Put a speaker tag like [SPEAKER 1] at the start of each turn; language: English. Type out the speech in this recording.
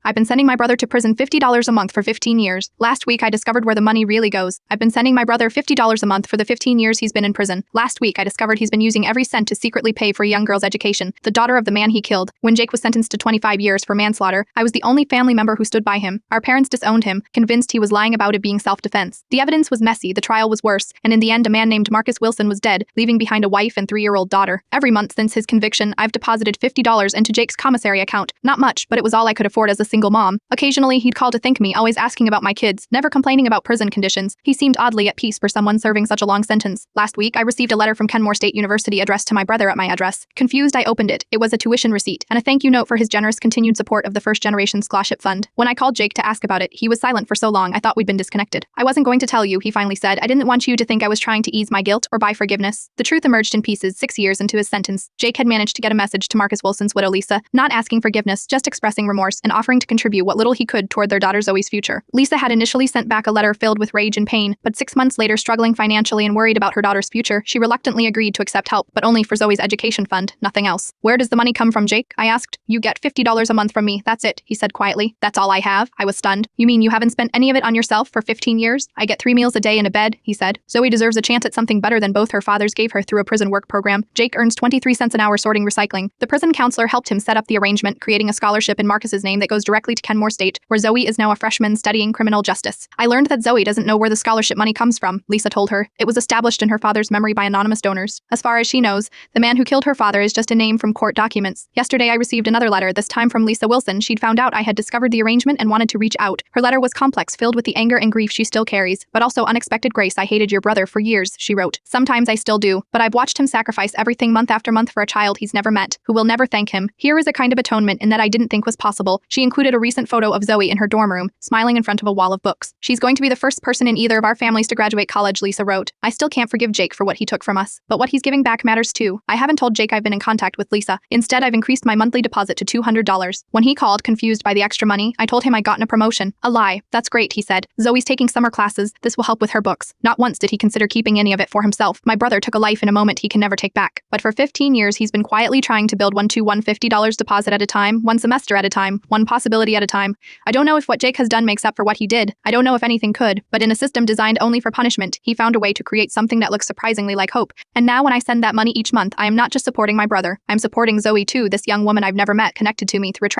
[SPEAKER 1] I've been sending my brother to prison $50 a month for 15 years. Last week, I discovered where the money really goes. I've been sending my brother $50 a month for the 15 years he's been in prison. Last week, I discovered he's been using every cent to secretly pay for a young girl's education, the daughter of the man he killed. When Jake was sentenced to 25 years for manslaughter, I was the only family member who stood by him. Our parents disowned him, convinced he was lying about it being self-defense. The evidence was messy, the trial was worse, and in the end, a man named Marcus Wilson was dead, leaving behind a wife and 3-year-old daughter. Every month since his conviction, I've deposited $50 into Jake's commissary account. Not much, but it was all I could afford as a single mom. Occasionally, he'd call to thank me, always asking about my kids, never complaining about prison conditions. He seemed oddly at peace for someone serving such a long sentence. Last week, I received a letter from Kenmore State University addressed to my brother at my address. Confused, I opened it. It was a tuition receipt and a thank you note for his generous continued support of the First Generation Scholarship Fund. When I called Jake to ask about it, he was silent for so long I thought we'd been disconnected. I wasn't going to tell you, he finally said. I didn't want you to think I was trying to ease my guilt or buy forgiveness. The truth emerged in pieces 6 years into his sentence. Jake had managed to get a message to Marcus Wilson's widow Lisa, not asking forgiveness, just expressing remorse and offering to contribute what little he could toward their daughter Zoe's future. Lisa had initially sent back a letter filled with rage and pain, but 6 months later, struggling financially and worried about her daughter's future, she reluctantly agreed to accept help, but only for Zoe's education fund, nothing else. Where does the money come from, Jake? I asked. You get $50 a month from me, that's it, he said quietly. That's all I have? I was stunned. You mean you haven't spent any of it on yourself for 15 years? I get 3 meals a day and a bed, he said. Zoe deserves a chance at something better than both her fathers gave her through a prison work program. Jake earns 23 cents an hour sorting recycling. The prison counselor helped him set up the arrangement, creating a scholarship in Marcus's name that goes directly to Kenmore State, where Zoe is now a freshman studying criminal justice. I learned that Zoe doesn't know where the scholarship money comes from, Lisa told her. It was established in her father's memory by anonymous donors. As far as she knows, the man who killed her father is just a name from court documents. Yesterday I received another letter, this time from Lisa Wilson. She'd found out I had discovered the arrangement and wanted to reach out. Her letter was complex, filled with the anger and grief she still carries, but also unexpected grace. I hated your brother for years, she wrote. Sometimes I still do, but I've watched him sacrifice everything month after month for a child he's never met, who will never thank him. Here is a kind of atonement in that I didn't think was possible. She included a recent photo of Zoe in her dorm room, smiling in front of a wall of books. She's going to be the first person in either of our families to graduate college, Lisa wrote. I still can't forgive Jake for what he took from us, but what he's giving back matters too. I haven't told Jake I've been in contact with Lisa. Instead, I've increased my monthly deposit to $200. When he called, confused by the extra money, I told him I'd gotten a promotion. A lie. That's great, he said. Zoe's taking summer classes. This will help with her books. Not once did he consider keeping any of it for himself. My brother took a life in a moment he can never take back. But for 15 years, he's been quietly trying to build one $50 deposit at a time, one semester at a time, one possibility at a time. I don't know if what Jake has done makes up for what he did. I don't know if anything could, but in a system designed only for punishment, he found a way to create something that looks surprisingly like hope. And now when I send that money each month, I am not just supporting my brother. I'm supporting Zoe too, this young woman I've never met connected to me through a